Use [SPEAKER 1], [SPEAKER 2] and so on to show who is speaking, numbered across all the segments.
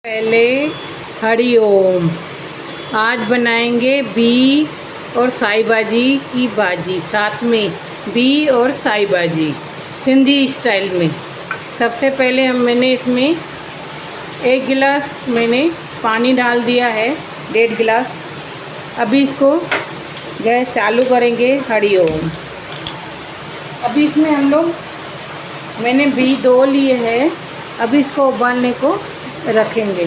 [SPEAKER 1] पहले हरि ओम। आज बनाएंगे बी और साई भाजी की भाजी, साथ में बी और साई भाजी सिंधी स्टाइल में। सबसे पहले मैंने इसमें 1 गिलास मैंने पानी डाल दिया है, 1.5 गिलास। अभी इसको गैस चालू करेंगे। हरि ओम। अभी इसमें हम लोग मैंने बी 2 लिए हैं। अभी इसको उबालने को रखेंगे।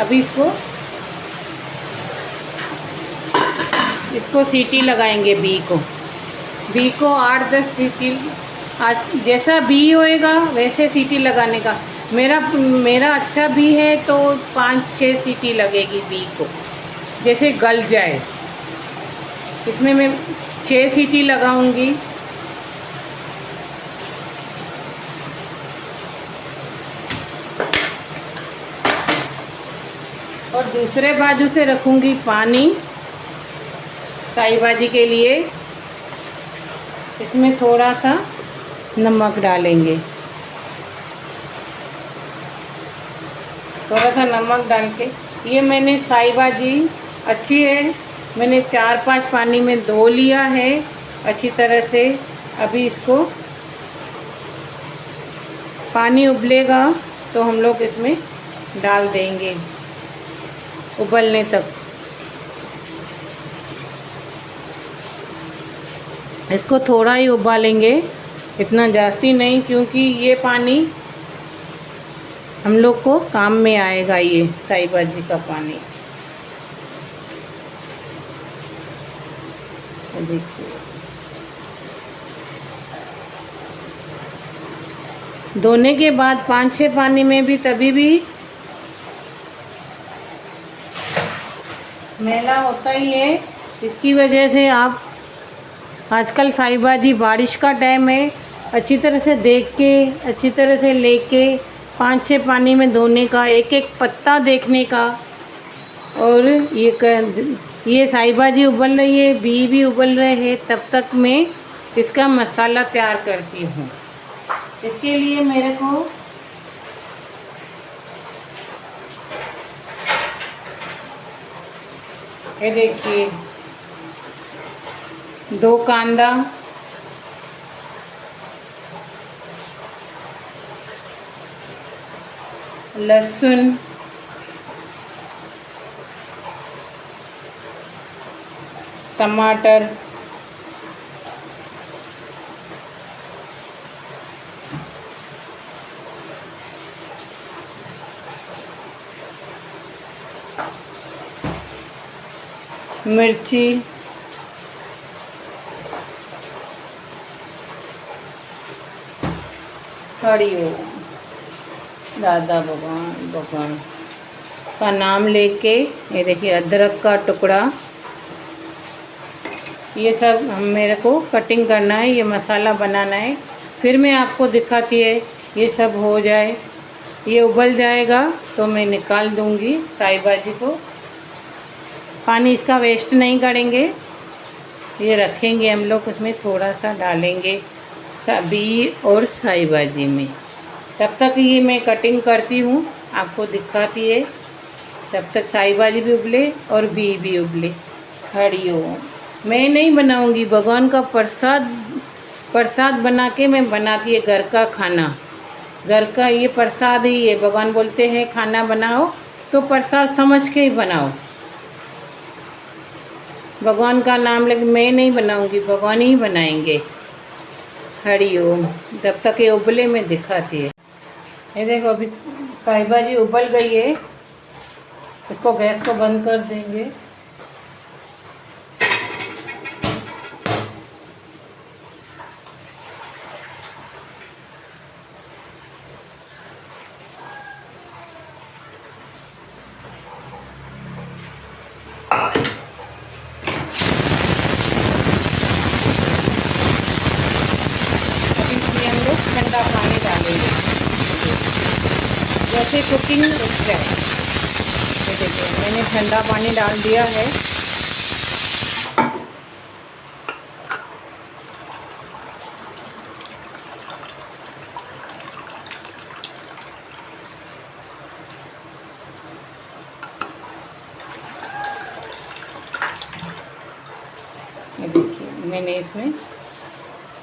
[SPEAKER 1] अभी इसको सीटी लगाएंगे। बी को 8-10 सीटी, आज जैसा बी होएगा वैसे सीटी लगाने का। मेरा अच्छा बी है तो 5-6 सीटी लगेगी बी को, जैसे गल जाए। इसमें मैं 6 सीटी लगाऊंगी। और दूसरे बाजू से रखूंगी पानी साई भाजी के लिए। इसमें थोड़ा सा नमक डालेंगे। थोड़ा सा नमक डाल के, ये मैंने साई भाजी अच्छी है, मैंने 4-5 पानी में धो लिया है अच्छी तरह से। अभी इसको पानी उबलेगा तो हम लोग इसमें डाल देंगे उबलने तक। इसको थोड़ा ही उबालेंगे, इतना जास्ती नहीं, क्योंकि ये पानी हम लोग को काम में आएगा, ये साई भाजी का पानी। देखिए, धोने के बाद 5-6 पानी में भी तभी भी मैला होता ही है। इसकी वजह से आप आजकल साई भाजी, बारिश का टाइम है, अच्छी तरह से देख के, अच्छी तरह से लेके 5-6 पानी में धोने का, एक एक पत्ता देखने का। और ये साई भाजी उबल रही है, बी भी उबल रहे हैं, तब तक मैं इसका मसाला तैयार करती हूँ। इसके लिए मेरे को ये देखिए, 2 कांदा, लहसुन, टमाटर, मिर्ची, हरि ओम। दादा भगवान का नाम लेके, ये देखिए अदरक का टुकड़ा, ये सब मेरे को कटिंग करना है, ये मसाला बनाना है। फिर मैं आपको दिखाती है। ये सब हो जाए, ये उबल जाएगा तो मैं निकाल दूंगी साई भाजी को। पानी इसका वेस्ट नहीं करेंगे, ये रखेंगे हम लोग। उसमें थोड़ा सा डालेंगे बी और साई भाजी में। तब तक ये मैं कटिंग करती हूँ, आपको दिखाती है। तब तक साई भाजी भी उबले और बी भी उबले। हरि ओम। मैं नहीं बनाऊँगी, भगवान का प्रसाद बना के मैं बनाती है। घर का खाना, घर का ये प्रसाद ही है। भगवान बोलते हैं खाना बनाओ तो प्रसाद समझ के ही बनाओ। भगवान का नाम लेके मैं नहीं बनाऊंगी, भगवान ही बनाएंगे। हरि ओम। जब तक ये उबले में दिखाती है। ये देखो, अभी साई भाजी उबल गई है। इसको गैस को बंद कर देंगे। ठंडा पानी डालेंगे, जैसे कुकिंग रुक जाए। ये देखिए, मैंने ठंडा पानी डाल दिया है। मैंने इसमें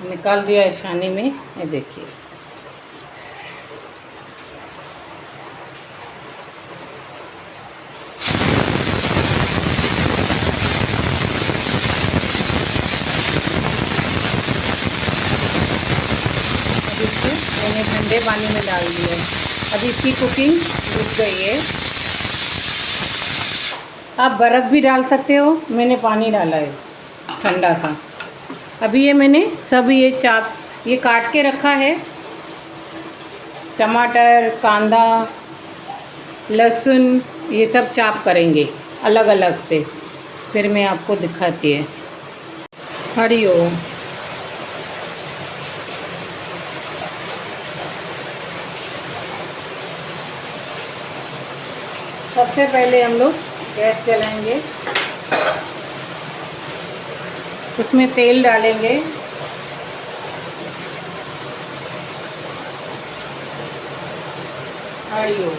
[SPEAKER 1] निकाल दिया है छानी में, ये देखिए। अब इसको मैंने ठंडे पानी में डाल दिया है। अब इसकी कुकिंग रुक गई है। आप बर्फ़ भी डाल सकते हो, मैंने पानी डाला है ठंडा सा। अभी ये मैंने सब ये काट के रखा है, टमाटर, कांदा, लहसुन, ये सब चाप करेंगे अलग अलग से, फिर मैं आपको दिखाती है। हरिओम। सबसे पहले हम लोग गैस जलाएंगे, उसमें तेल डालेंगे। हरिओम।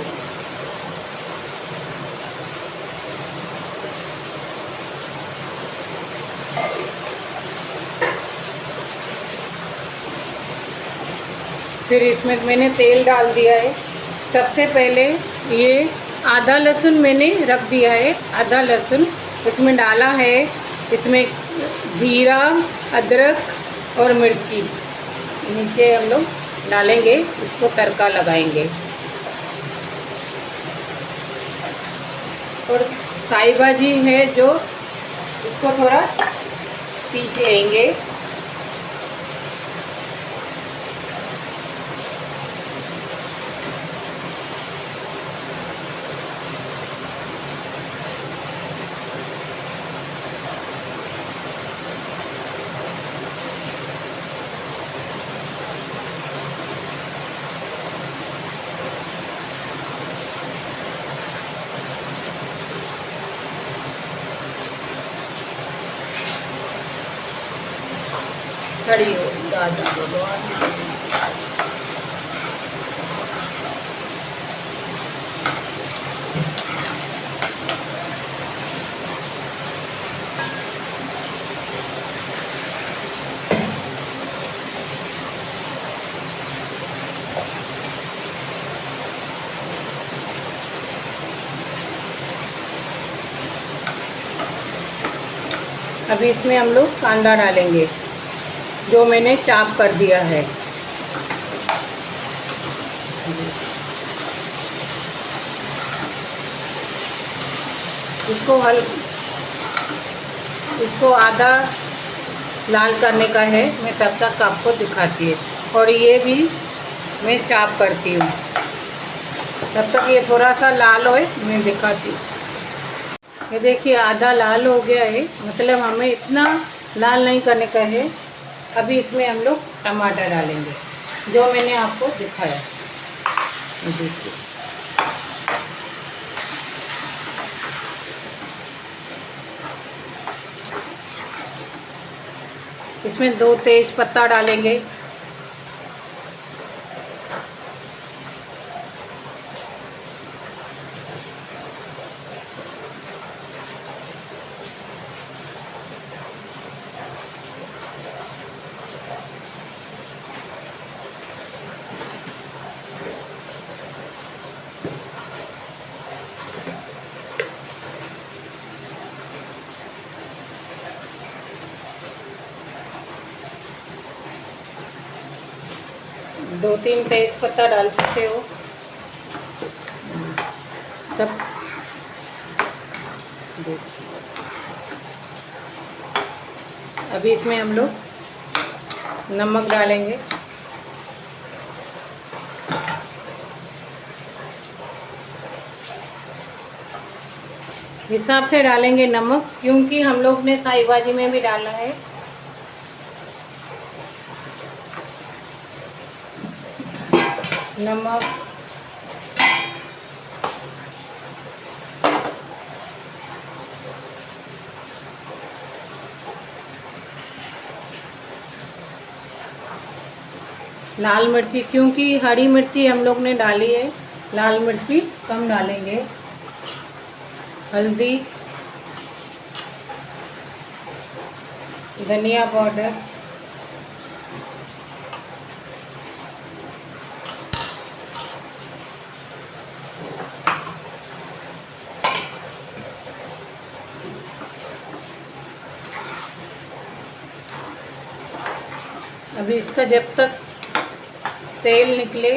[SPEAKER 1] फिर इसमें मैंने तेल डाल दिया है। सबसे पहले ये आधा लहसुन मैंने रख दिया है, आधा लहसुन इसमें डाला है। इसमें जीरा, अदरक और मिर्ची नीचे हम लोग डालेंगे, इसको तड़का लगाएंगे। और साई भाजी है जो, इसको थोड़ा पीसेंगे। खड़ी हो दादा भगवान। अभी इसमें हम लोग कांदा डालेंगे जो मैंने चाप कर दिया है। इसको आधा लाल करने का है, मैं तब तक आपको दिखाती है। और ये भी मैं चाप करती हूँ, तब तक ये थोड़ा सा लाल होए मैं दिखाती हूँ। ये देखिए आधा लाल हो गया है, मतलब हमें इतना लाल नहीं करने का है। अभी इसमें हम लोग टमाटर डालेंगे जो मैंने आपको दिखाया। देखिए इसमें 2 तेज पत्ता डालेंगे। दो तीन तेज पत्ता डाल सकते हो तब। अभी इसमें हम लोग नमक डालेंगे। हिसाब से डालेंगे नमक, क्योंकि हम लोग ने साई भाजी में भी डाला है। नमक, लाल मिर्ची, क्योंकि हरी मिर्ची हम लोग ने डाली है, लाल मिर्ची कम डालेंगे। हल्दी, धनिया पाउडर, अभी इसका जब तक तेल निकले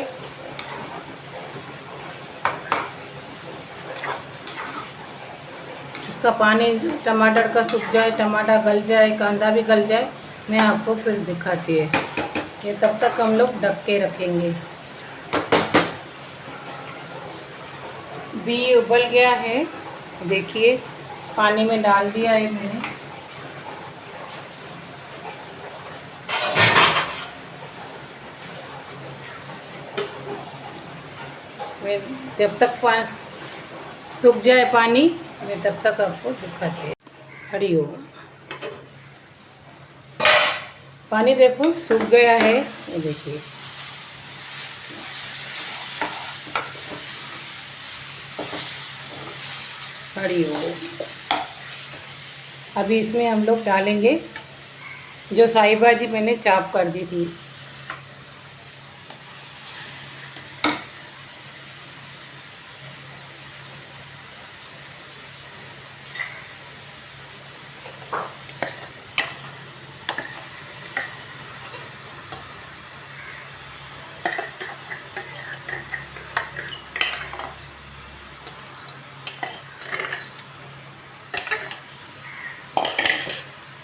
[SPEAKER 1] इसका पानी टमाटर का सूख जाए, टमाटर गल जाए, कांदा भी गल जाए, मैं आपको फिर दिखाती है। ये तब तक हम लोग ढक के रखेंगे। भी उबल गया है, देखिए पानी में डाल दिया है मैंने। मैं जब तक सूख जाए पानी, मैं तब तक आपको दिखाते हैं। हरिओम। पानी देखो सूख गया है, ये देखिए। हरिओम। अभी इसमें हम लोग डालेंगे जो साई भाजी मैंने चॉप कर दी थी।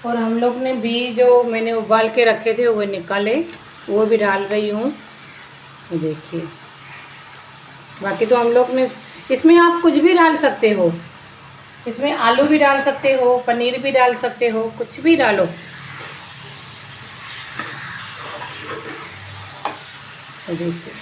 [SPEAKER 1] और हम लोग ने भी जो मैंने उबाल के रखे थे वो निकाले, वो भी डाल रही हूँ, देखिए। बाकी तो हम लोग ने इसमें आप कुछ भी डाल सकते हो, इसमें आलू भी डाल सकते हो, पनीर भी डाल सकते हो, कुछ भी डालो। देखिए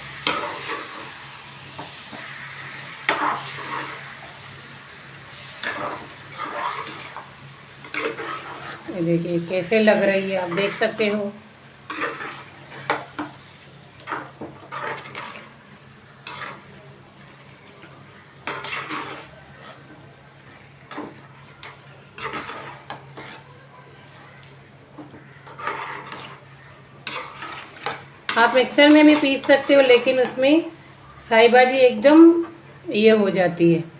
[SPEAKER 1] देखिए कैसे लग रही है, आप देख सकते हो। आप मिक्सर में भी पीस सकते हो, लेकिन उसमें साई भाजी एकदम ये हो जाती है।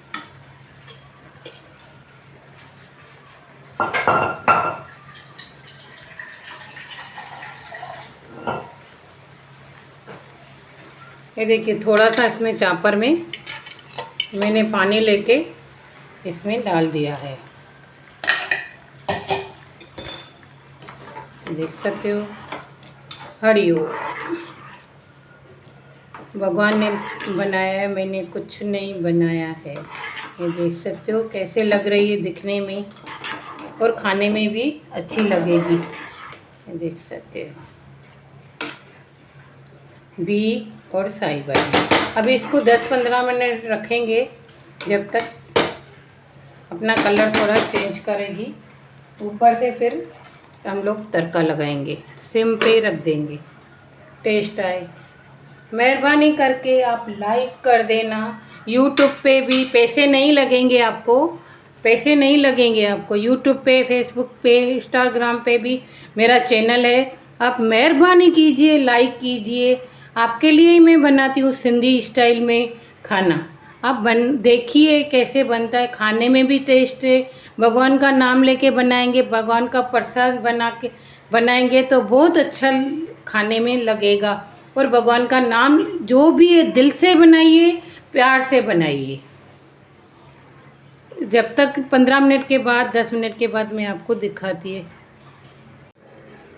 [SPEAKER 1] ये देखिए थोड़ा सा इसमें चापर में मैंने पानी लेके इसमें डाल दिया है, देख सकते हो। हरिओम। भगवान ने बनाया है, मैंने कुछ नहीं बनाया है। ये देख सकते हो कैसे लग रही है दिखने में, और खाने में भी अच्छी लगेगी, ये देख सकते हो। भी और साई भाजी। अभी इसको 10-15 मिनट रखेंगे, जब तक अपना कलर थोड़ा चेंज करेगी। ऊपर से फिर हम लोग तड़का लगाएंगे, सिम पे रख देंगे, टेस्ट आए। मेहरबानी करके आप लाइक कर देना। यूट्यूब पे भी पैसे नहीं लगेंगे आपको, पैसे नहीं लगेंगे आपको। यूट्यूब पे, फेसबुक पे, इंस्टाग्राम पे भी मेरा चैनल है। आप मेहरबानी कीजिए, लाइक कीजिए। आपके लिए ही मैं बनाती हूँ सिंधी स्टाइल में खाना। आप देखिए कैसे बनता है, खाने में भी टेस्ट है। भगवान का नाम लेके बनाएंगे, भगवान का प्रसाद बना के बनाएंगे तो बहुत अच्छा खाने में लगेगा। और भगवान का नाम जो भी है दिल से बनाइए, प्यार से बनाइए। जब तक 15 मिनट के बाद, 10 मिनट के बाद मैं आपको दिखाती है।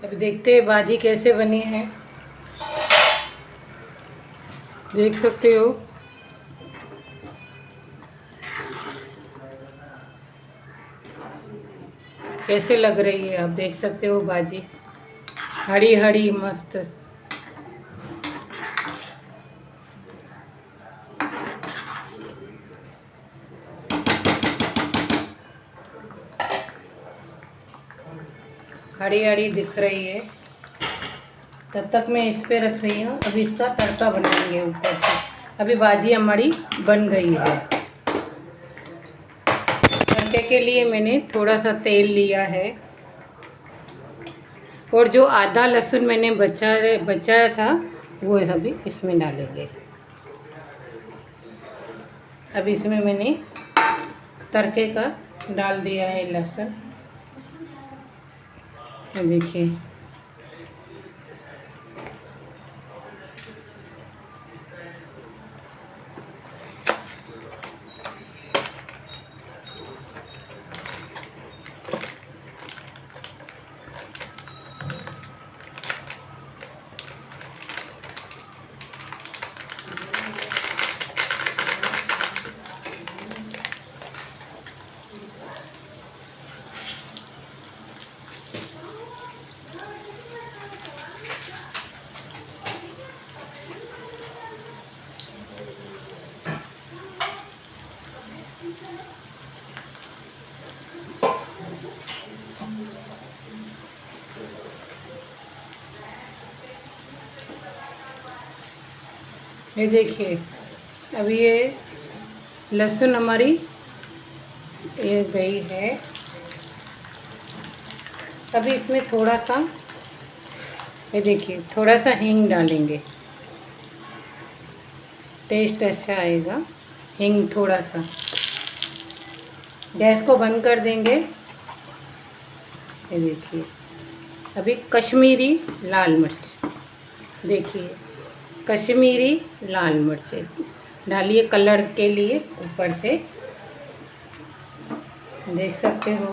[SPEAKER 1] अब देखते हैं भाजी कैसे बनी है, देख सकते हो। कैसे लग रही है, आप देख सकते हो भाजी, हरी हरी मस्त। हरी हरी दिख रही है। तब तक मैं इस पे रख रही हूँ, अभी इसका तड़का बनाएंगे ऊपर से। अभी भाजी हमारी बन गई है। तड़के के लिए मैंने थोड़ा सा तेल लिया है, और जो आधा लहसुन मैंने बचाया था वो अभी इसमें डालेंगे। अब इसमें मैंने तड़के का डाल दिया है लहसुन। देखिए ये देखिए अभी ये लहसुन हमारी ये गई है। अभी इसमें थोड़ा सा ये देखिए थोड़ा सा हींग डालेंगे, टेस्ट अच्छा आएगा। हींग थोड़ा सा, गैस को बंद कर देंगे। ये देखिए अभी कश्मीरी लाल मिर्च, देखिए कश्मीरी लाल मिर्च डालिए कलर के लिए ऊपर से, देख सकते हो।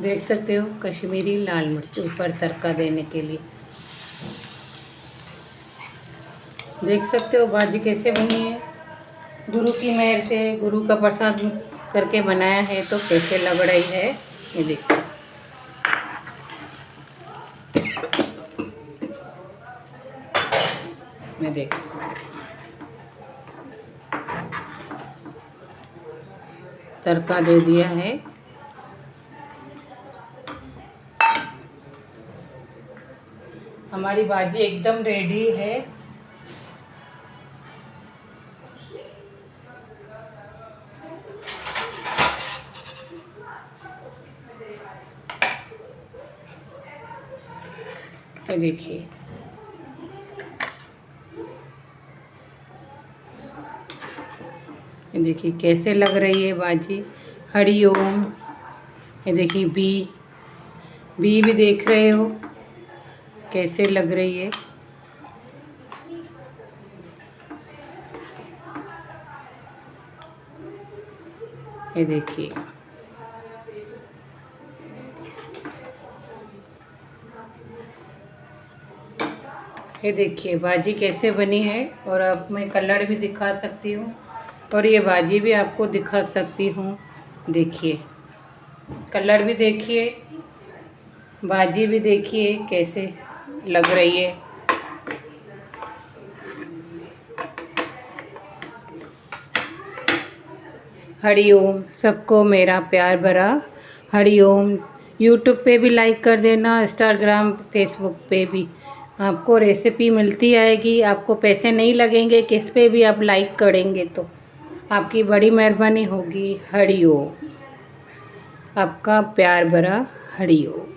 [SPEAKER 1] देख सकते हो कश्मीरी लाल मिर्च ऊपर तड़का देने के लिए। देख सकते हो भाजी कैसे बनी है, गुरु की मेहर से, गुरु का प्रसाद करके बनाया है तो कैसे लग रही है ये देखिए। मैं देख तड़का दे दिया है। हमारी भाजी एकदम रेडी है। ये देखिए ये देखिए कैसे लग रही है भाजी। हरि ओम। ये देखिए बी भी देख रहे हो कैसे लग रही है। ये देखिए ये देखिए भाजी कैसे बनी है। और अब मैं कलर भी दिखा सकती हूँ और ये भाजी भी आपको दिखा सकती हूँ। देखिए कलर भी देखिए, भाजी भी देखिए कैसे लग रही है। हरि ओम। सबको मेरा प्यार भरा हरि ओम। यूट्यूब पे भी लाइक कर देना, इंस्टाग्राम फेसबुक पे भी आपको रेसिपी मिलती आएगी। आपको पैसे नहीं लगेंगे, किस पे भी आप लाइक करेंगे तो आपकी बड़ी मेहरबानी होगी। हरि ओम। आपका प्यार भरा हरि ओम।